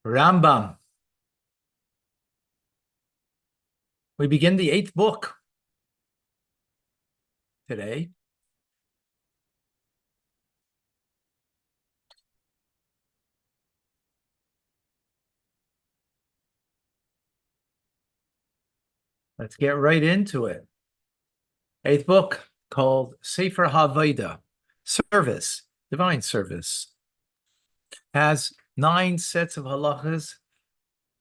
Rambam. We begin the 8th book today. Let's get right into it. 8th book called Sefer HaVodah, service, divine service. Has 9 sets of halachas,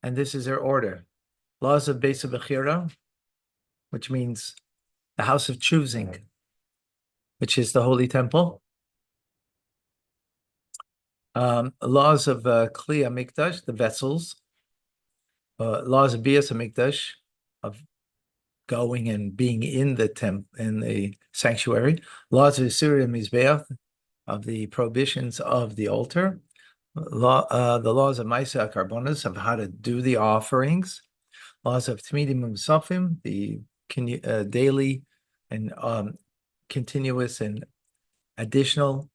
and this is their order. Laws of Beis Bechira, which means the house of choosing, which is the holy temple. Laws of Kli HaMikdash, the vessels. Laws of Bias HaMikdash, of going and being in the sanctuary. Laws of Surah Mizbeach, of the prohibitions of the altar. The laws of Maisa Carbonas, of how to do the offerings. Laws of Tmidim Musafim, the daily and continuous and additional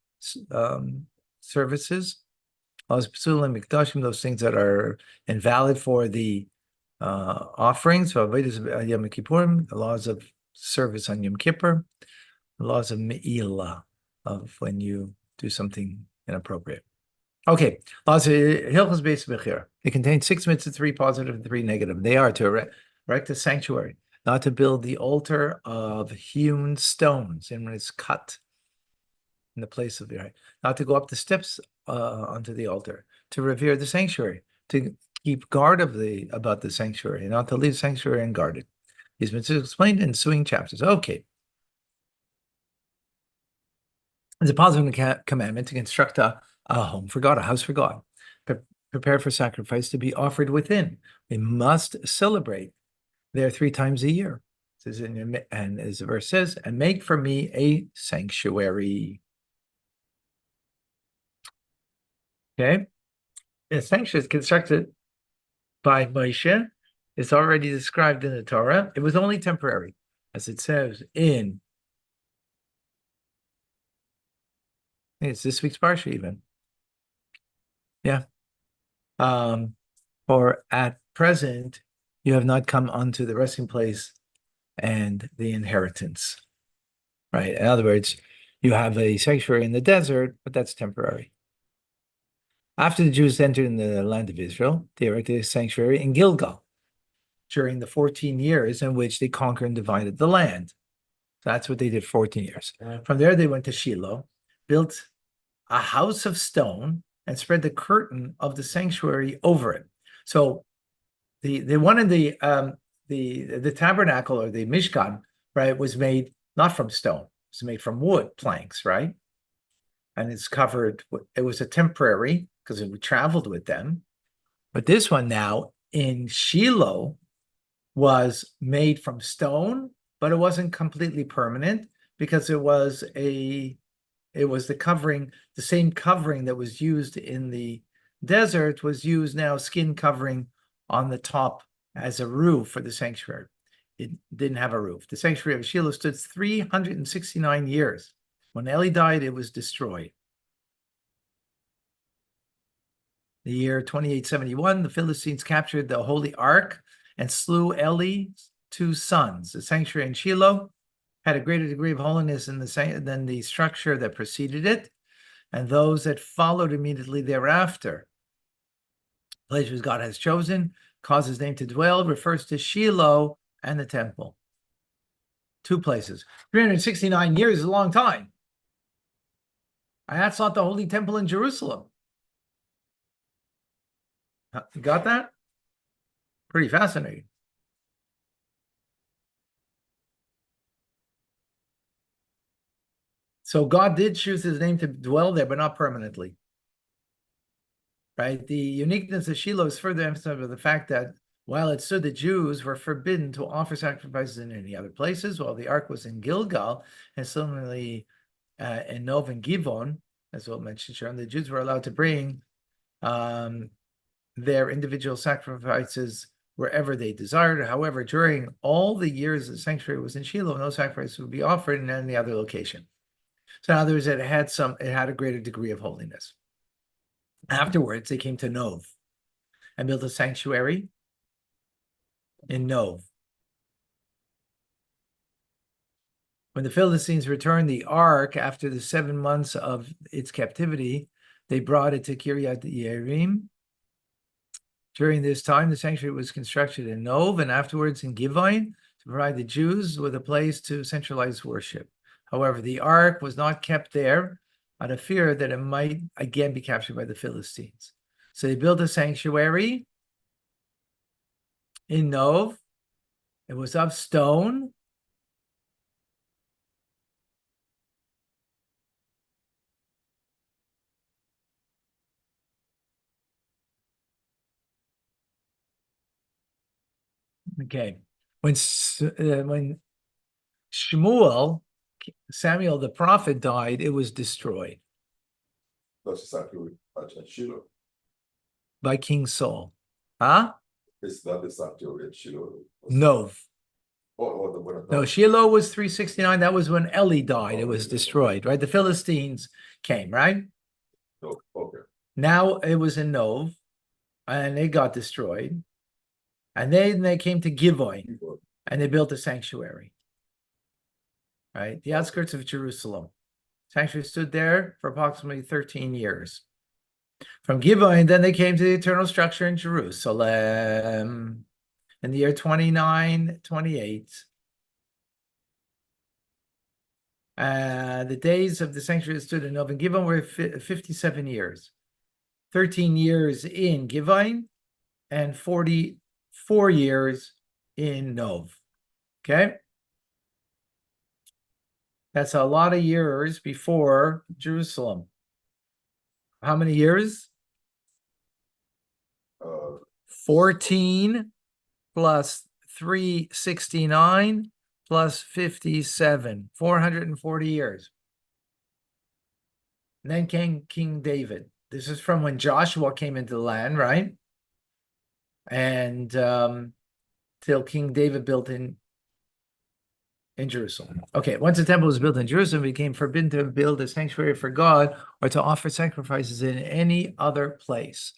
services. Laws of Psulim Mikdashim, those things that are invalid for the offerings, Yom Kippurim, the laws of service on Yom Kippur, the laws of Me'ilah, of when you do something inappropriate. Okay, laws of Hilchos Beis Bechira. They contain 6 mitzvahs, 3 positive and 3 negative. They are to erect the sanctuary, not to build the altar of hewn stones, and when it's cut in the place of the right, not to go up the steps onto the altar, to revere the sanctuary, to keep guard about the sanctuary, and not to leave the sanctuary unguarded. These mitzvahs explained in ensuing chapters. Okay. It's a positive commandment to construct a home for God, a house for God, prepare for sacrifice to be offered within. We must celebrate there 3 times a year. It says and as the verse says, and make for me a sanctuary. Okay. The sanctuary is constructed by Moshe. It's already described in the Torah. It was only temporary, as it says in, it's this week's Parsha even. Yeah. For at present, you have not come unto the resting place and the inheritance. Right? In other words, you have a sanctuary in the desert, but that's temporary. After the Jews entered in the land of Israel, they erected a sanctuary in Gilgal during the 14 years in which they conquered and divided the land. So that's what they did 14 years. From there, they went to Shiloh, built a house of stone, and spread the curtain of the sanctuary over it. So the one in the tabernacle, or the Mishkan, right, was made not from stone. It was made from wood planks, right? And it's covered. It was a temporary because we traveled with them. But this one now in Shiloh was made from stone, but it wasn't completely permanent because it was the covering, the same covering that was used in the desert was used now, skin covering on the top as a roof for the sanctuary. It didn't have a roof. The sanctuary of Shiloh stood 369 years. When Eli died, it was destroyed. The year 2871, the Philistines captured the Holy Ark and slew Eli's 2 sons. The sanctuary in Shiloh had a greater degree of holiness than the structure that preceded it, and those that followed immediately thereafter. The place which God has chosen, cause his name to dwell, refers to Shiloh and the temple. 2 places. 369 years is a long time. And that's not the Holy Temple in Jerusalem. You got that? Pretty fascinating. So God did choose his name to dwell there, but not permanently. Right? The uniqueness of Shiloh is further emphasized by the fact that while it stood, the Jews were forbidden to offer sacrifices in any other places, while the ark was in Gilgal, and similarly in Nov and Givon, as well mentioned, Sharon, the Jews were allowed to bring their individual sacrifices wherever they desired. However, during all the years the sanctuary was in Shiloh, no sacrifice would be offered in any other location. So in other words, it had a greater degree of holiness. Afterwards, they came to Nov. and built a sanctuary in Nov. When the Philistines returned the ark after the 7 months of its captivity, they brought it to Kiryat Yearim. During this time, the sanctuary was constructed in Nov and afterwards in Givon to provide the Jews with a place to centralize worship. However, the ark was not kept there out of fear that it might again be captured by the Philistines. So they built a sanctuary in Nov. It was of stone. Okay. When Shmuel, Samuel the prophet, died, it was destroyed That's exactly what Shiloh. by King Saul. Huh? It's not exactly what Shiloh. Nov. Or the one. No, Shiloh was 369. That was when Eli died. It was destroyed, right? The Philistines came, right? No, okay. Now it was in Nov, and it got destroyed. And then they came to Givon, and they built a sanctuary, right? The outskirts of Jerusalem. Sanctuary stood there for approximately 13 years. From Givon, then they came to the eternal structure in Jerusalem in the year 2928. The days of the sanctuary that stood in Nov and Givon were 57 years. 13 years in Givon and 44 years in Nov. Okay? That's a lot of years before Jerusalem. How many years? 14 plus 369 plus 57, 440 years. And then came King David. This is from when Joshua came into the land, right? And till King David built in Jerusalem. Okay, once the temple was built in Jerusalem, it became forbidden to build a sanctuary for God or to offer sacrifices in any other place.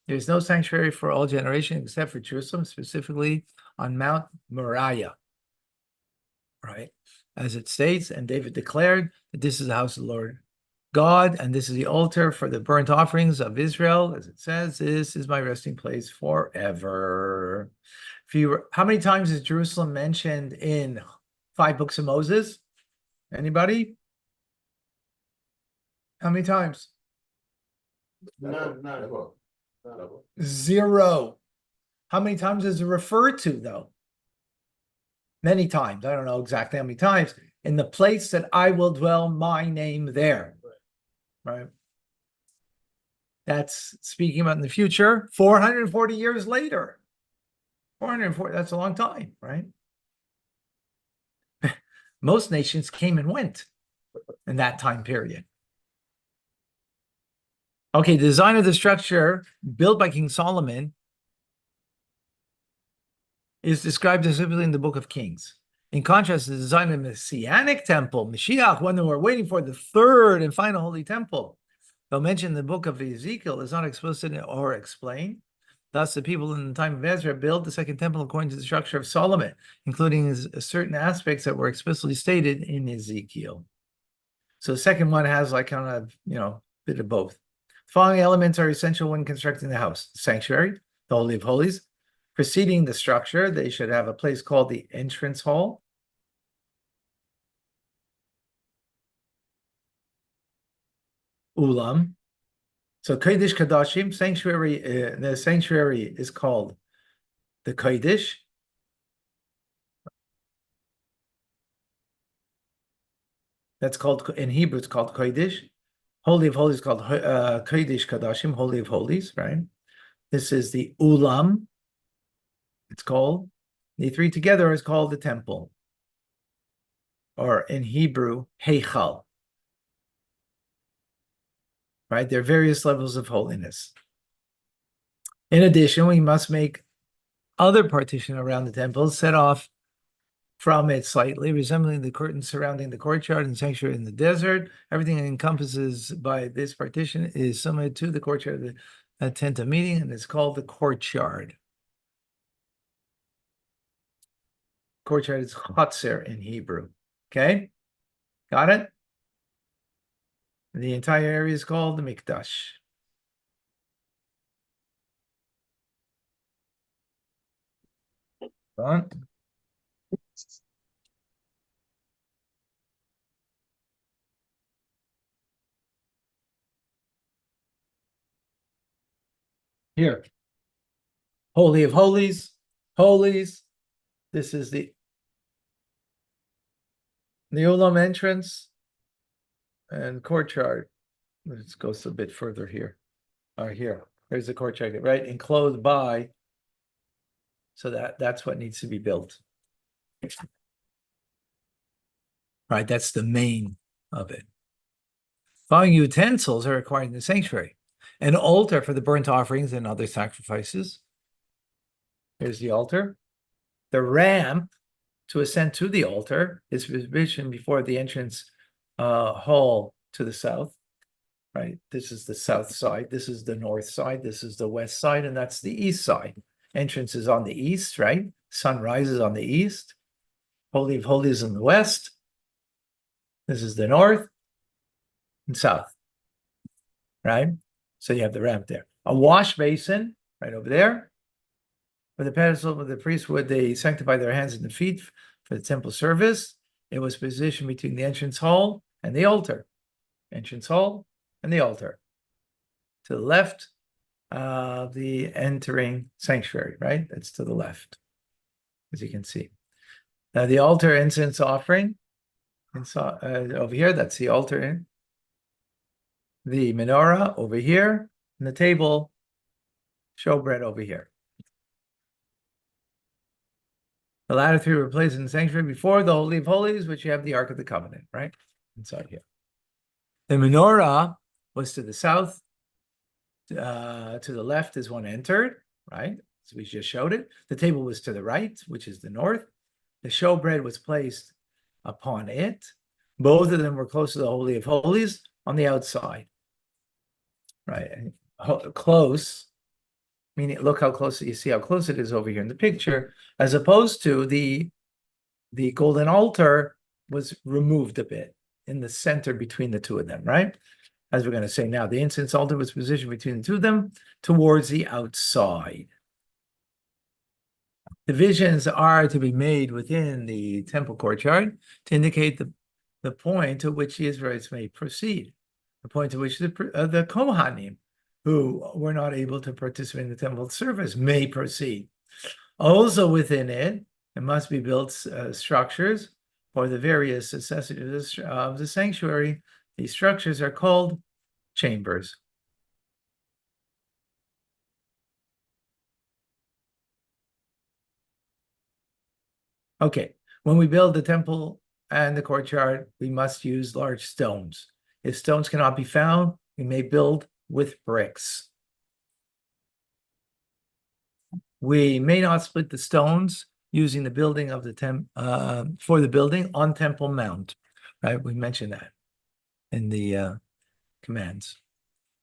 There is no sanctuary for all generations except for Jerusalem, specifically on Mount Moriah. Right? As it states, and David declared that this is the house of the Lord God, and this is the altar for the burnt offerings of Israel. As it says, this is my resting place forever. How many times is Jerusalem mentioned in 5 books of Moses? Anybody? How many times? None. 0. How many times is it referred to, though? Many times. I don't know exactly how many times. In the place that I will dwell, my name there. Right? That's speaking about in the future. 440 years later. 440, that's a long time, right? Most nations came and went in that time period. Okay, the design of the structure built by King Solomon is described specifically in the Book of Kings. In contrast, the design of the Messianic temple, Mashiach, one that we're waiting for, the third and final holy temple, though mentioned in the book of Ezekiel, is not explicit or explained. Thus, the people in the time of Ezra built the second temple according to the structure of Solomon, including certain aspects that were explicitly stated in Ezekiel. So the second one has like kind of, bit of both. The following elements are essential when constructing the house: the sanctuary, the Holy of Holies. Preceding the structure, they should have a place called the entrance hall. Ulam. So Kodesh Kadashim, sanctuary, the sanctuary is called the Kodesh. That's called, in Hebrew, it's called Kodesh. Holy of Holies is called Kodesh Kadashim, Holy of Holies, right? This is the Ulam. It's called. The 3 together is called the temple. Or in Hebrew, Heichal. Right? There are various levels of holiness. In addition, we must make other partition around the temple, set off from it slightly, resembling the curtains surrounding the courtyard and sanctuary in the desert. Everything that encompasses by this partition is similar to the courtyard a tent of meeting, and it's called the courtyard. Courtyard is chotzer in Hebrew. Okay, got it? The entire area is called the Mikdash. On. Here, Holy of Holies, Holies. This is the Olam entrance and courtyard. Let's go a bit further here. Here. There's the courtyard, right? Enclosed by. So that's what needs to be built. Right, that's the main of it. Following utensils are required in the sanctuary. An altar for the burnt offerings and other sacrifices. Here's the altar. The ramp to ascend to the altar is positioned before the entrance hall to the south. Right, this is the south side. This is the north side. This is the west side, and that's the east side. Entrance is on the east, right? Sun rises on the east. Holy of Holies in the west. This is the north and south, right? So you have the ramp there. A wash basin right over there. For the pedestal of the priest would they sanctify their hands and the feet for the temple service. It was positioned between the entrance hall and the altar. Entrance hall and the altar. To the left of the entering sanctuary, right? That's to the left, as you can see. Now the altar incense offering, over here, that's the altar in. The menorah over here, and the table, showbread over here. The latter three were placed in the sanctuary before the Holy of Holies, which you have the Ark of the Covenant, right? Inside here. The menorah was to the south. To the left is one entered, right? So we just showed it. The table was to the right, which is the north. The showbread was placed upon it. Both of them were close to the Holy of Holies on the outside, right? Close, meaning look how close, you see how close it is over here in the picture, as opposed to the golden altar was removed a bit in the center between the two of them, right? As we're going to say now, the incense altar was positioned between the two of them towards the outside. Divisions are to be made within the temple courtyard to indicate the point to which the Israelites may proceed, the point to which the Kohanim, who were not able to participate in the temple service, may proceed. Also within it, there must be built structures for the various necessities of the sanctuary. These structures are called chambers. Okay, when we build the temple and the courtyard, we must use large stones. If stones cannot be found, we may build with bricks. We may not split the stones using the building of the for the building on Temple Mount, right? We mentioned that in the commands.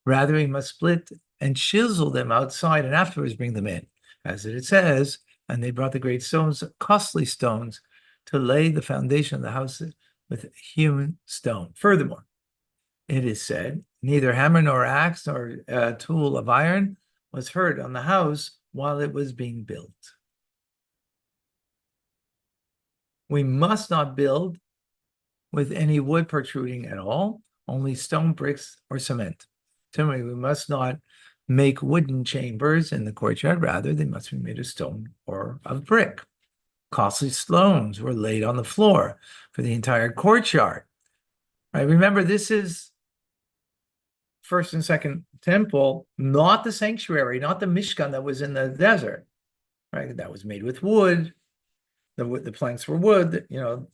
Rather, we must split and chisel them outside and afterwards bring them in. As it says, and they brought the great stones, costly stones, to lay the foundation of the house with human stone. Furthermore, it is said, neither hammer nor axe nor tool of iron was heard on the house while it was being built. We must not build with any wood protruding at all, only stone, bricks, or cement. Similarly, we must not make wooden chambers in the courtyard. Rather, they must be made of stone or of brick. Costly stones were laid on the floor for the entire courtyard. Right? Remember, this is first and second temple, not the sanctuary, not the Mishkan that was in the desert. Right? That was made with wood. The planks were wood. You know,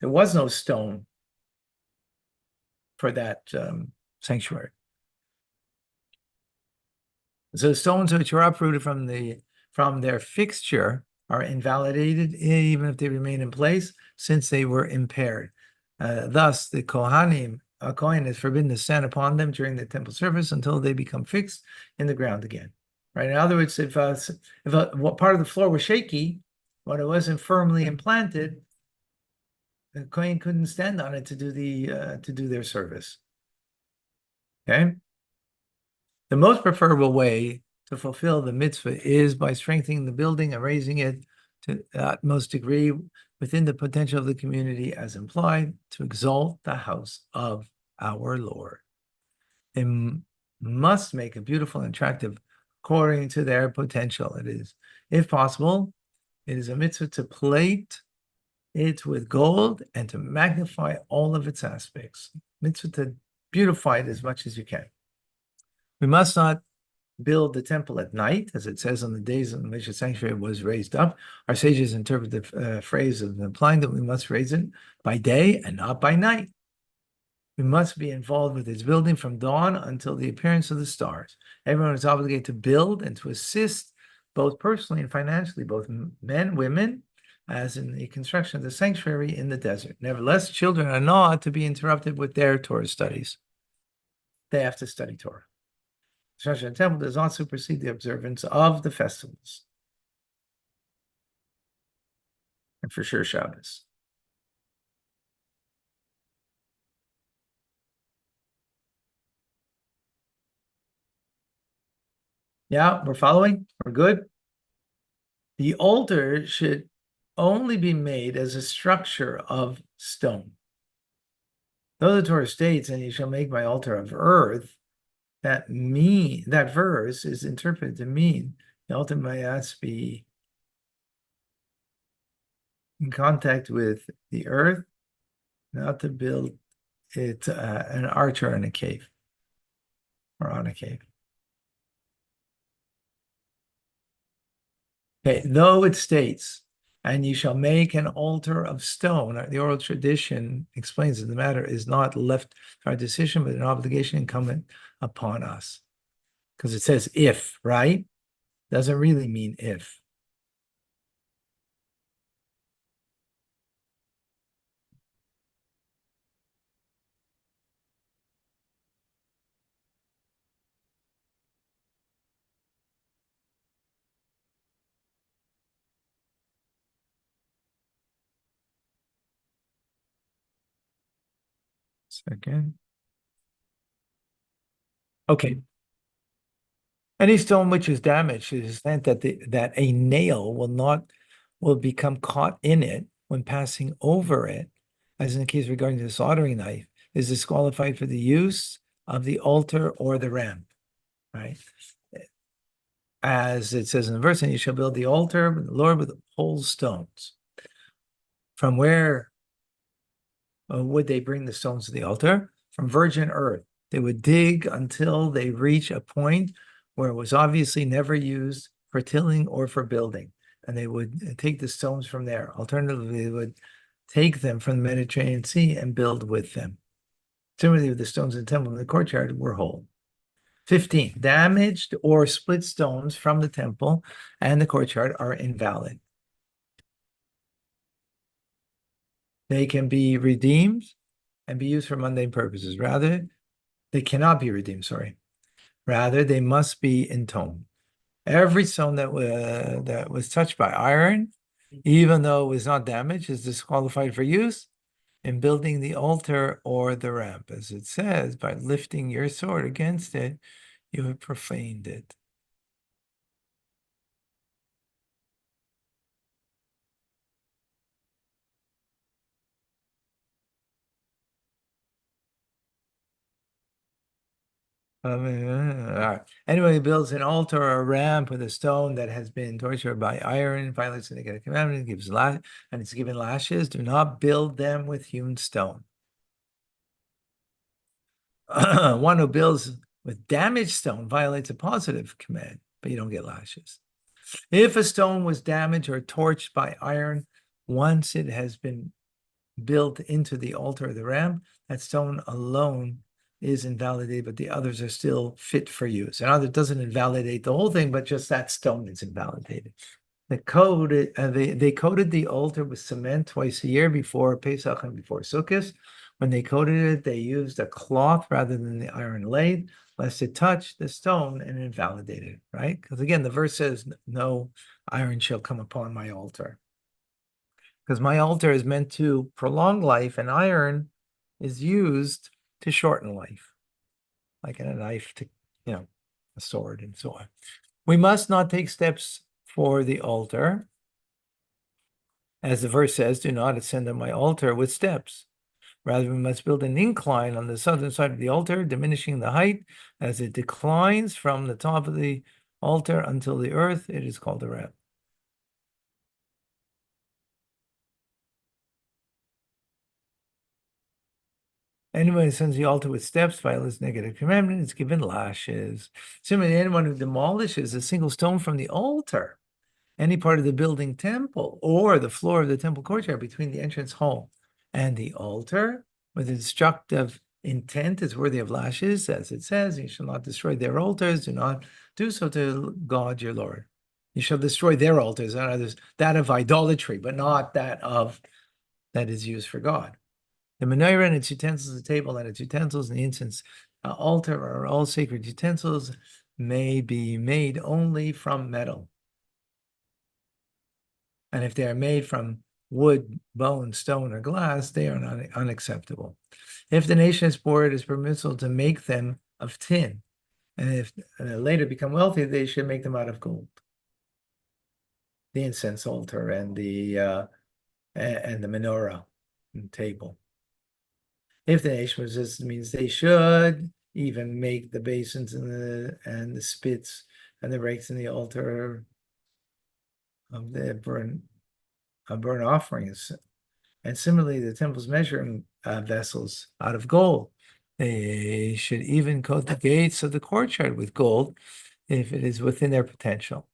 there was no stone for that sanctuary. So stones which are uprooted from their fixture are invalidated, even if they remain in place, since they were impaired. Thus, the Kohanim a Kohen is forbidden to stand upon them during the temple service until they become fixed in the ground again. Right. In other words, if what part of the floor was shaky, when it wasn't firmly implanted, the Kohen couldn't stand on it to do their service. Okay. The most preferable way to fulfill the mitzvah is by strengthening the building and raising it to the utmost degree within the potential of the community as implied to exalt the house of our Lord. They must make it beautiful and attractive according to their potential. It is, if possible, it is a mitzvah to plate it with gold and to magnify all of its aspects. Mitzvah to beautify it as much as you can. We must not build the temple at night, as it says on the days in which the sanctuary was raised up. Our sages interpret the phrase of implying that we must raise it by day and not by night. We must be involved with its building from dawn until the appearance of the stars. Everyone is obligated to build and to assist both personally and financially, both men, women, as in the construction of the sanctuary in the desert. Nevertheless, children are not to be interrupted with their Torah studies. They have to study Torah. The construction of the temple does not supersede the observance of the festivals. And for sure, Shabbos. Yeah, we're following? We're good? The altar should only be made as a structure of stone. Though the Torah states, and you shall make my altar of earth, that verse is interpreted to mean the altar must be in contact with the earth, not to build it an arch or in a cave or on a cave. Okay, though it states, and you shall make an altar of stone. The oral tradition explains that the matter is not left to our decision, but an obligation incumbent upon us. Because it says if, right? Doesn't really mean if. Second. Okay. Any stone which is damaged to the extent that a nail will become caught in it when passing over it, as in the case regarding the soldering knife, is disqualified for the use of the altar or the ramp, right? As it says in the verse, and you shall build the altar with the Lord with whole stones. From where would they bring the stones to the altar? From virgin earth. They would dig until they reach a point where it was obviously never used for tilling or for building. And they would take the stones from there. Alternatively, they would take them from the Mediterranean Sea and build with them. Similarly, the stones in the temple in the courtyard were whole. 15, damaged or split stones from the temple and the courtyard are invalid. They can be redeemed and be used for mundane purposes. Rather, they cannot be redeemed, sorry. Rather, they must be entombed. Every stone that was touched by iron, even though it was not damaged, is disqualified for use in building the altar or the ramp. As it says, by lifting your sword against it, you have profaned it. Anyone who builds an altar or a ramp with a stone that has been tortured by iron, violates the negative commandment, and it's given lashes, do not build them with hewn stone. One who builds with damaged stone violates a positive command, but you don't get lashes. If a stone was damaged or torched by iron, once it has been built into the altar or the ramp, that stone alone is invalidated, but the others are still fit for use. And it doesn't invalidate the whole thing, but just that stone is invalidated. They coated the altar with cement twice a year before Pesach and before Sukkot, When they coated it, they used a cloth rather than the iron lathe, lest it touch the stone and invalidate it, right? Because again, the verse says, no iron shall come upon my altar. Because my altar is meant to prolong life, and iron is used to shorten life, like in a knife to, a sword and so on. We must not take steps for the altar. As the verse says, do not ascend on my altar with steps. Rather, we must build an incline on the southern side of the altar, diminishing the height as it declines from the top of the altar until the earth. It is called a ramp. Anyone who ascends the altar with steps violates negative commandment is given lashes. Similarly, anyone who demolishes a single stone from the altar, any part of the building temple, or the floor of the temple courtyard between the entrance hall and the altar, with a destructive intent is worthy of lashes, as it says, you shall not destroy their altars, do not do so to God your Lord. You shall destroy their altars, that of idolatry, but not that is used for God. The menorah and its utensils, the table and its utensils, and the incense altar are all sacred utensils, may be made only from metal. And if they are made from wood, bone, stone, or glass, they are not unacceptable. If the nation is poor, it is permissible to make them of tin. And if they later become wealthy, they should make them out of gold. The incense altar and the menorah and table. If the nation resists, it means they should even make the basins and the spits and the rakes in the altar of the burnt offerings. And similarly, the temple's measuring vessels out of gold. They should even coat the gates of the courtyard with gold if it is within their potential.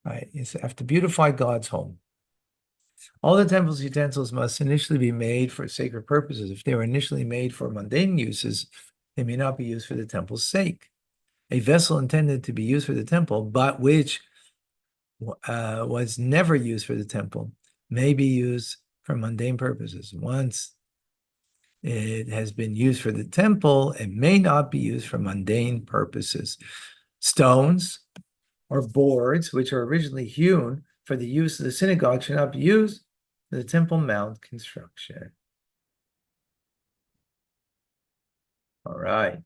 Right? You have to beautify God's home. All the temple's utensils must initially be made for sacred purposes. If they were initially made for mundane uses, they may not be used for the temple's sake. A vessel intended to be used for the temple, but which was never used for the temple, may be used for mundane purposes. Once it has been used for the temple, it may not be used for mundane purposes. Stones or boards, which are originally hewn for the use of the synagogue, should not be used for the Temple Mount construction. All right.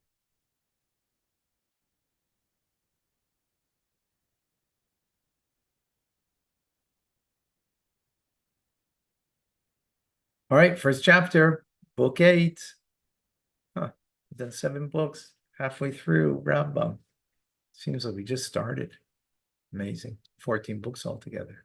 All right, first chapter, book 8. Huh, we've done 7 books, halfway through Rambam. Seems like we just started. Amazing. 14 books altogether.